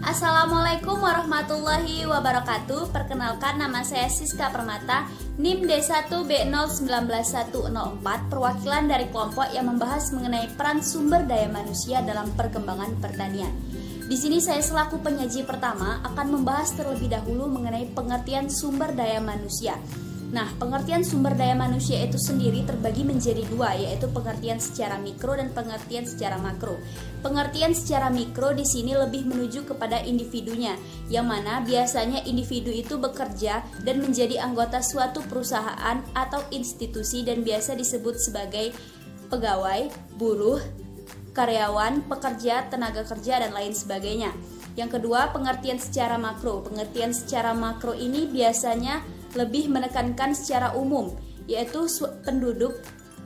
Assalamualaikum warahmatullahi wabarakatuh. Perkenalkan, nama saya Siska Permata, NIM D1B019104, perwakilan dari kelompok yang membahas mengenai peran sumber daya manusia dalam perkembangan pertanian. Di sini saya selaku penyaji pertama akan membahas terlebih dahulu mengenai pengertian sumber daya manusia. Nah, pengertian sumber daya manusia itu sendiri terbagi menjadi dua, yaitu pengertian secara mikro dan pengertian secara makro. Pengertian secara mikro di sini lebih menuju kepada individunya, yang mana biasanya individu itu bekerja dan menjadi anggota suatu perusahaan atau institusi dan biasa disebut sebagai pegawai, buruh, karyawan, pekerja, tenaga kerja, dan lain sebagainya. Yang kedua, pengertian secara makro. Pengertian secara makro ini biasanya lebih menekankan secara umum, yaitu penduduk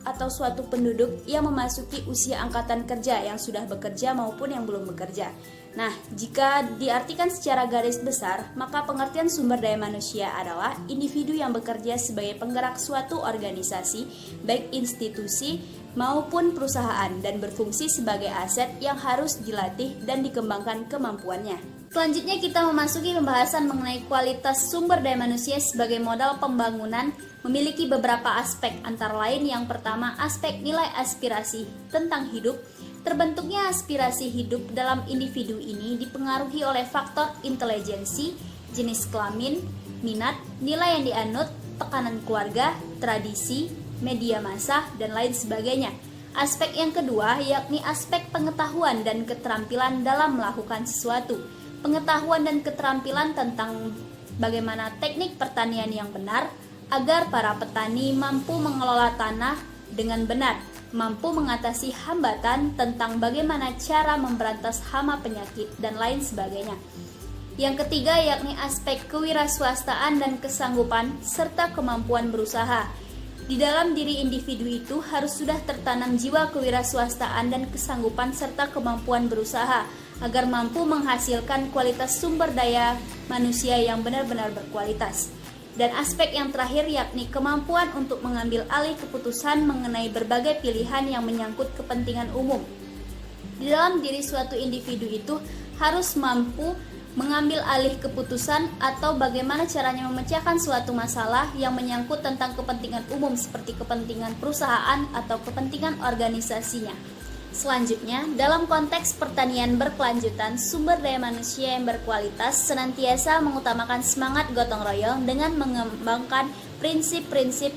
atau suatu penduduk yang memasuki usia angkatan kerja yang sudah bekerja maupun yang belum bekerja. Nah, jika diartikan secara garis besar, maka pengertian sumber daya manusia adalah individu yang bekerja sebagai penggerak suatu organisasi, baik institusi maupun perusahaan, dan berfungsi sebagai aset yang harus dilatih dan dikembangkan kemampuannya. Selanjutnya kita memasuki pembahasan mengenai kualitas sumber daya manusia sebagai modal pembangunan memiliki beberapa aspek, antara lain yang pertama aspek nilai aspirasi tentang hidup. Terbentuknya aspirasi hidup dalam individu ini dipengaruhi oleh faktor intelijensi, jenis kelamin, minat, nilai yang dianut, tekanan keluarga, tradisi, media massa, dan lain sebagainya. Aspek yang kedua yakni aspek pengetahuan dan keterampilan dalam melakukan sesuatu. Pengetahuan dan keterampilan tentang bagaimana teknik pertanian yang benar agar para petani mampu mengelola tanah dengan benar, mampu mengatasi hambatan tentang bagaimana cara memberantas hama penyakit dan lain sebagainya. Yang ketiga yakni aspek kewirausahaan dan kesanggupan serta kemampuan berusaha. Di dalam diri individu itu harus sudah tertanam jiwa kewirausahaan dan kesanggupan serta kemampuan berusaha agar mampu menghasilkan kualitas sumber daya manusia yang benar-benar berkualitas. Dan aspek yang terakhir yakni kemampuan untuk mengambil alih keputusan mengenai berbagai pilihan yang menyangkut kepentingan umum. Di dalam diri suatu individu itu harus mampu mengambil alih keputusan atau bagaimana caranya memecahkan suatu masalah yang menyangkut tentang kepentingan umum seperti kepentingan perusahaan atau kepentingan organisasinya. Selanjutnya, dalam konteks pertanian berkelanjutan, sumber daya manusia yang berkualitas senantiasa mengutamakan semangat gotong royong dengan mengembangkan prinsip-prinsip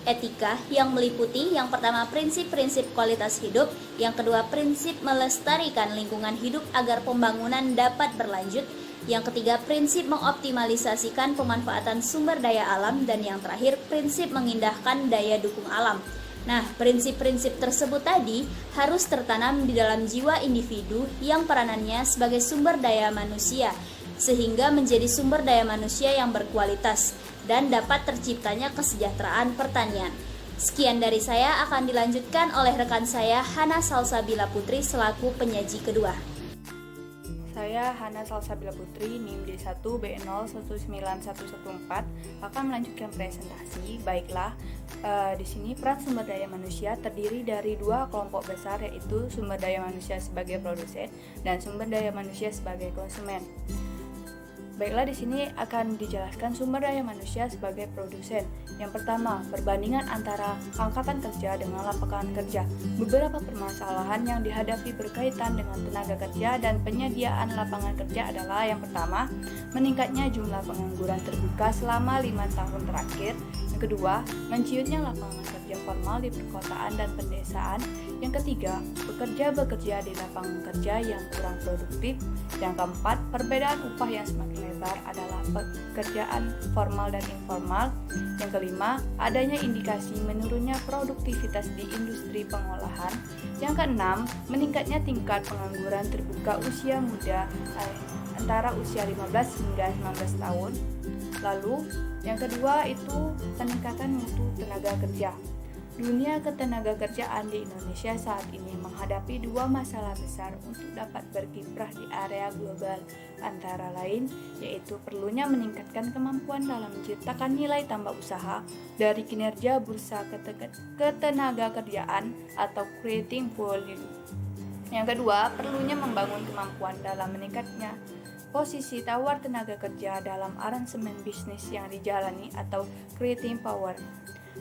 etika yang meliputi yang pertama prinsip-prinsip kualitas hidup, yang kedua prinsip melestarikan lingkungan hidup agar pembangunan dapat berlanjut, yang ketiga prinsip mengoptimalisasikan pemanfaatan sumber daya alam, dan yang terakhir prinsip mengindahkan daya dukung alam. Nah, prinsip-prinsip tersebut tadi harus tertanam di dalam jiwa individu yang peranannya sebagai sumber daya manusia, sehingga menjadi sumber daya manusia yang berkualitas dan dapat terciptanya kesejahteraan pertanian. Sekian dari saya, akan dilanjutkan oleh rekan saya Hana Salsabila Putri selaku penyaji kedua. Saya Hana Salsabila Putri, NIM D1B019114 akan melanjutkan presentasi. Baiklah, di sini peran sumber daya manusia terdiri dari dua kelompok besar, yaitu sumber daya manusia sebagai produsen dan sumber daya manusia sebagai konsumen. Baiklah, di sini akan dijelaskan sumber daya manusia sebagai produsen. Yang pertama, perbandingan antara angkatan kerja dengan lapangan kerja. Beberapa permasalahan yang dihadapi berkaitan dengan tenaga kerja dan penyediaan lapangan kerja adalah yang pertama, meningkatnya jumlah pengangguran terbuka selama 5 tahun terakhir. Yang kedua, menciutnya lapangan kerja formal di perkotaan dan pedesaan. Yang ketiga, bekerja di lapangan kerja yang kurang produktif. Yang keempat, perbedaan upah yang semakin lebar adalah pekerjaan formal dan informal. Yang kelima, adanya indikasi menurunnya produktivitas di industri pengolahan. Yang keenam, meningkatnya tingkat pengangguran terbuka usia muda antara usia 15 hingga 19 tahun. Lalu, yang kedua itu peningkatan mutu tenaga kerja. Dunia ketenaga kerjaan di Indonesia saat ini menghadapi dua masalah besar untuk dapat berkiprah di area global, antara lain yaitu perlunya meningkatkan kemampuan dalam menciptakan nilai tambah usaha dari kinerja bursa ketenaga kerjaan atau creating value. Yang kedua, perlunya membangun kemampuan dalam meningkatnya posisi tawar tenaga kerja dalam aransemen bisnis yang dijalani atau creating power.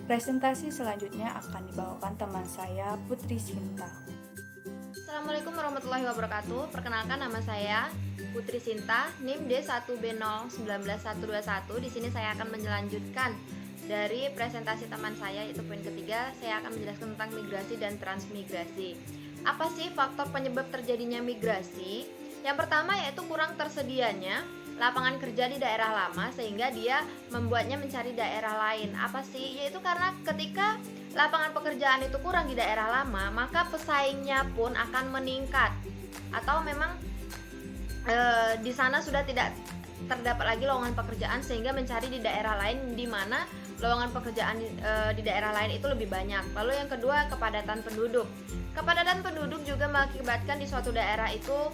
Presentasi selanjutnya akan dibawakan teman saya, Putri Sinta. Assalamualaikum warahmatullahi wabarakatuh. Perkenalkan, nama saya Putri Sinta, NIM D1B019121. Di sini saya akan melanjutkan dari presentasi teman saya, yaitu poin ketiga. Saya akan menjelaskan tentang migrasi dan transmigrasi. Apa sih faktor penyebab terjadinya migrasi? Yang pertama yaitu kurang tersedianya lapangan kerja di daerah lama, sehingga dia membuatnya mencari daerah lain. Apa sih? Yaitu karena ketika lapangan pekerjaan itu kurang di daerah lama, maka pesaingnya pun akan meningkat, atau memang di sana sudah tidak terdapat lagi lowongan pekerjaan, sehingga mencari di daerah lain di mana lowongan pekerjaan di daerah lain itu lebih banyak. Lalu yang kedua, kepadatan penduduk. Kepadatan penduduk juga mengakibatkan di suatu daerah itu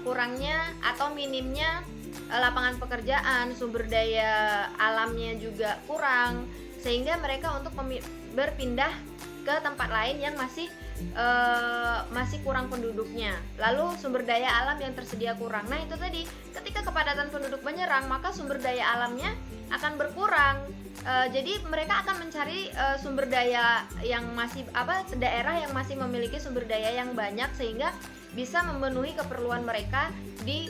kurangnya atau minimnya lapangan pekerjaan, sumber daya alamnya juga kurang, sehingga mereka untuk berpindah ke tempat lain yang masih kurang penduduknya. Lalu sumber daya alam yang tersedia kurang. Nah, itu tadi, ketika kepadatan penduduk menyerang, maka sumber daya alamnya akan berkurang. Jadi mereka akan mencari sumber daya yang masih daerah yang masih memiliki sumber daya yang banyak, sehingga bisa memenuhi keperluan mereka di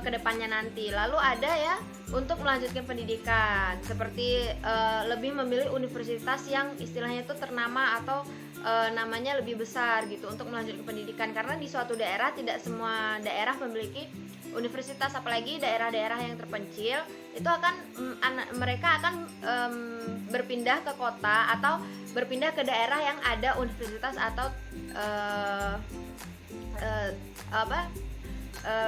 kedepannya nanti. Lalu ada ya untuk melanjutkan pendidikan, seperti lebih memilih universitas yang istilahnya itu ternama atau namanya lebih besar gitu untuk melanjutkan pendidikan, karena di suatu daerah tidak semua daerah memiliki universitas, apalagi daerah-daerah yang terpencil itu akan mereka akan berpindah ke kota atau berpindah ke daerah yang ada universitas atau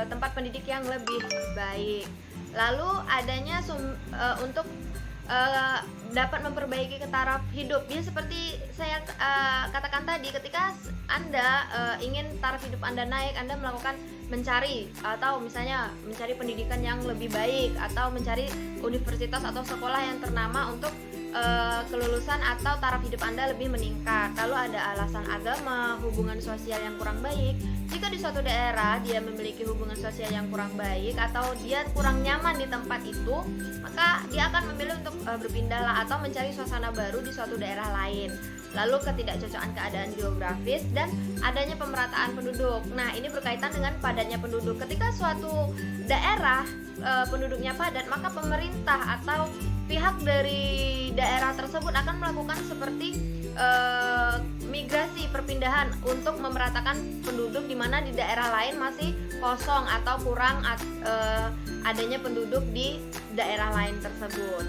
tempat pendidik yang lebih baik. Lalu adanya untuk dapat memperbaiki taraf hidup. Ya, seperti saya katakan tadi, ketika Anda ingin taraf hidup Anda naik, Anda melakukan mencari atau misalnya mencari pendidikan yang lebih baik, atau mencari universitas atau sekolah yang ternama untuk kelulusan atau taraf hidup Anda lebih meningkat. Lalu ada alasan agama, hubungan sosial yang kurang baik. Jika di suatu daerah dia memiliki hubungan sosial yang kurang baik atau dia kurang nyaman di tempat itu, maka dia akan memilih untuk berpindahlah atau mencari suasana baru di suatu daerah lain. Lalu ketidakcocokan keadaan geografis dan adanya pemerataan penduduk. Nah, ini berkaitan dengan padatnya penduduk. Ketika suatu daerah penduduknya padat, maka pemerintah atau pihak dari daerah tersebut akan melakukan seperti migrasi, perpindahan untuk memeratakan penduduk, di mana di daerah lain masih kosong atau kurang adanya penduduk di daerah lain tersebut.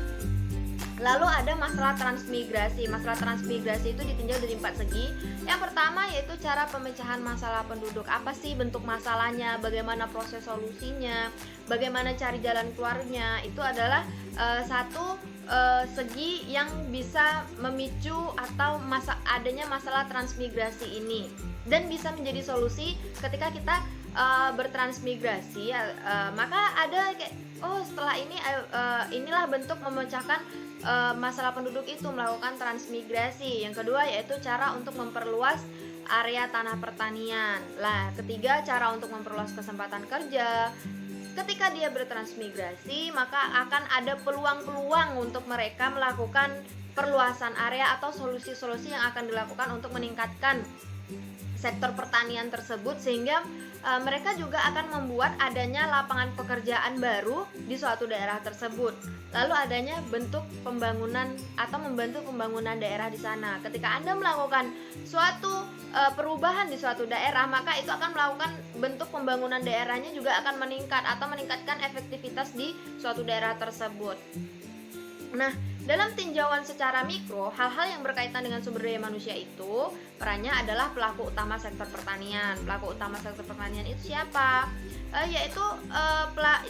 Lalu ada masalah transmigrasi. Masalah transmigrasi itu ditinjau dari 4 segi. Yang pertama yaitu cara pemecahan masalah penduduk. Apa sih bentuk masalahnya, bagaimana proses solusinya, bagaimana cari jalan keluarnya. Itu adalah satu segi yang bisa memicu atau adanya masalah transmigrasi ini, dan bisa menjadi solusi ketika kita bertransmigrasi. Maka ada kayak, setelah ini inilah bentuk memecahkan masalah penduduk itu, melakukan transmigrasi. Yang kedua yaitu cara untuk memperluas area tanah pertanian. Lah, ketiga, cara untuk memperluas kesempatan kerja. Ketika dia bertransmigrasi, maka akan ada peluang-peluang untuk mereka melakukan perluasan area atau solusi-solusi yang akan dilakukan untuk meningkatkan sektor pertanian tersebut, sehingga mereka juga akan membuat adanya lapangan pekerjaan baru di suatu daerah tersebut. Lalu adanya bentuk pembangunan atau membantu pembangunan daerah di sana. Ketika Anda melakukan suatu perubahan di suatu daerah, maka itu akan melakukan bentuk pembangunan daerahnya juga akan meningkat atau meningkatkan efektivitas di suatu daerah tersebut. Nah, dalam tinjauan secara mikro, hal-hal yang berkaitan dengan sumber daya manusia itu perannya adalah pelaku utama sektor pertanian. Pelaku utama sektor pertanian itu siapa? Yaitu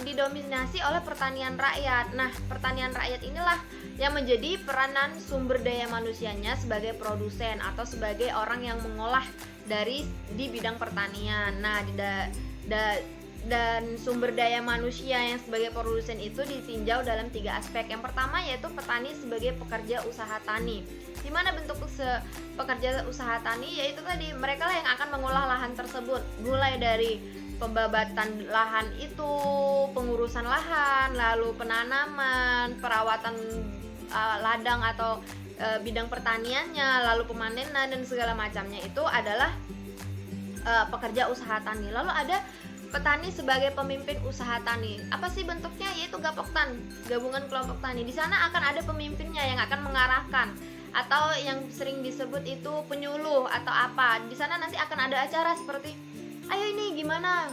didominasi oleh pertanian rakyat. Nah, pertanian rakyat inilah yang menjadi peranan sumber daya manusianya sebagai produsen atau sebagai orang yang mengolah di bidang pertanian. Nah, dan sumber daya manusia yang sebagai produsen itu ditinjau dalam 3 aspek. Yang pertama yaitu petani sebagai pekerja usaha tani. Di mana bentuk pekerja usaha tani? Yaitu tadi mereka lah yang akan mengolah lahan tersebut, mulai dari pembabatan lahan itu, pengurusan lahan, lalu penanaman, perawatan ladang atau bidang pertaniannya, lalu pemanenan dan segala macamnya itu adalah pekerja usaha tani. Lalu ada petani sebagai pemimpin usaha tani. Apa sih bentuknya? Yaitu gapoktan, gabungan kelompok tani. Di sana akan ada pemimpinnya yang akan mengarahkan, atau yang sering disebut itu penyuluh atau apa. Di sana nanti akan ada acara seperti, ayo ini gimana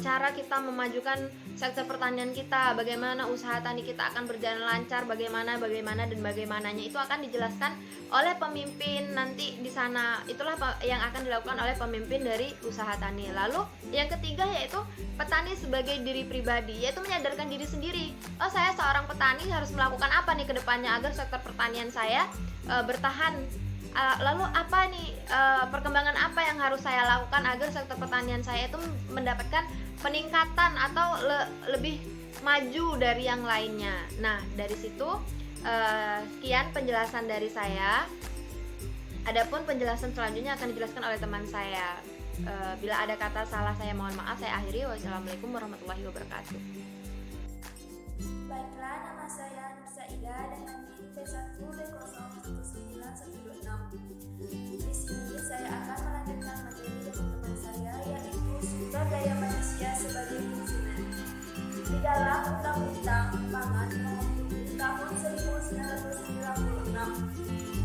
cara kita memajukan sektor pertanian kita, bagaimana usaha tani kita akan berjalan lancar, bagaimana dan bagaimananya itu akan dijelaskan oleh pemimpin nanti di sana. Itulah yang akan dilakukan oleh pemimpin dari usaha tani. Lalu yang ketiga yaitu petani sebagai diri pribadi, yaitu menyadarkan diri sendiri. Oh, saya seorang petani harus melakukan apa nih ke depannya agar sektor pertanian saya bertahan. Lalu apa nih perkembangan apa yang harus saya lakukan agar sektor pertanian saya itu mendapatkan peningkatan atau lebih maju dari yang lainnya. Nah, dari situ sekian penjelasan dari saya. Adapun penjelasan selanjutnya akan dijelaskan oleh teman saya. Bila ada kata salah saya mohon maaf. Saya akhiri. Wassalamualaikum warahmatullahi wabarakatuh. Baiklah, nama saya Nursa Ida dengan NIM P1B01916. Di sini saya akan melanjutkan materi dari teman saya, yaitu sumber daya manusia sebagai konsumen. Di dalam Undang-Undang Pangan Nomor 7 Tahun 1996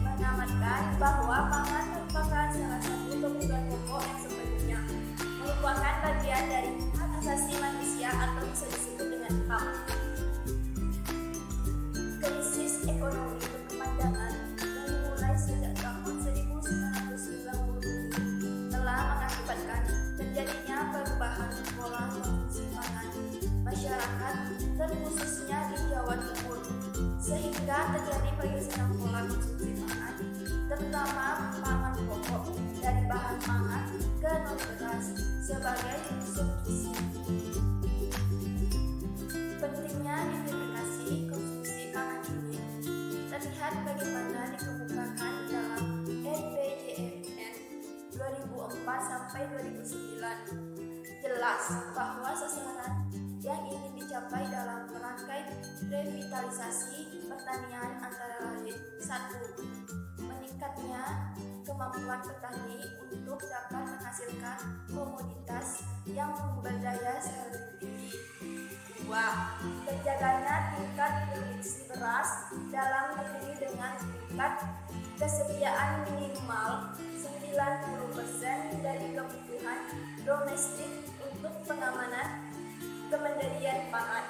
mengamatkan bahwa pangan merupakan salah satu kebutuhan pokok yang sepenuhnya merupakan bagian dari hak asasi manusia atau bisa disebut dengan HAM. Krisis ekonomi berkepanjangan yang dimulai sejak tahun 1990 telah mengakibatkan terjadinya perubahan pola konsumsi pangan masyarakat dan khususnya di Jawa Timur, sehingga terjadi pergeseran pola konsumsi pangan, terutama pangan pokok dari bahan pangan ke non-beras sebagai unsur gizi. Pentingnya diversifikasi konsumsi pangan ini terlihat bagaimana dikemukakan dalam RPJMN 2004 sampai 2009. Jelas bahwa sasaran yang ingin dicapai dalam rangkaian revitalisasi pertanian antara lain: 1. Meningkatnya kemampuan petani untuk dapat menghasilkan komoditas yang berdaya saing tinggi. 2. Terjaganya tingkat produksi beras dalam negeri dengan tingkat kesediaan minimal 90% dari kebutuhan domestik untuk pengamanan kemandirian pangan.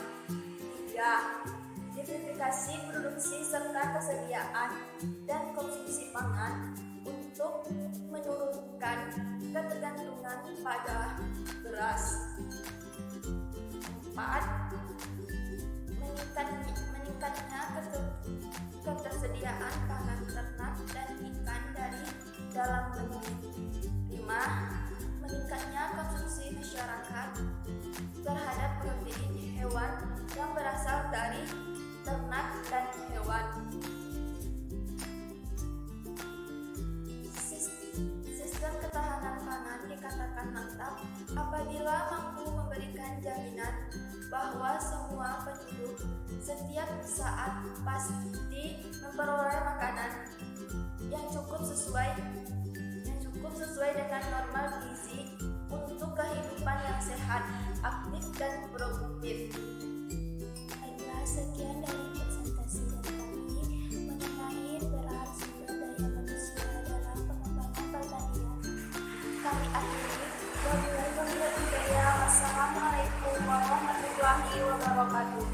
3. Diversifikasi produksi serta kesediaan dan konsumsi pangan untuk menurunkan ketergantungan pada beras. 4. Meningkatnya ketersediaan pangan ternak dan ikan dari dalam negeri. 5. Meningkatnya konsumsi masyarakat terhadap protein hewan yang berasal dari ternak dan hewan. Sistem ketahanan pangan dikatakan mantap apabila mampu memberikan jaminan bahwa semua penduduk setiap saat pasti memperoleh makanan yang cukup sesuai dengan normal gizi untuk kehidupan yang sehat, aktif dan produktif. Baiklah, sekian dari presentasi dari kami mengenai peran sumber daya manusia dalam pengembangan pertanian. Kami akhiri. Wassalamualaikum warahmatullahi wabarakatuh.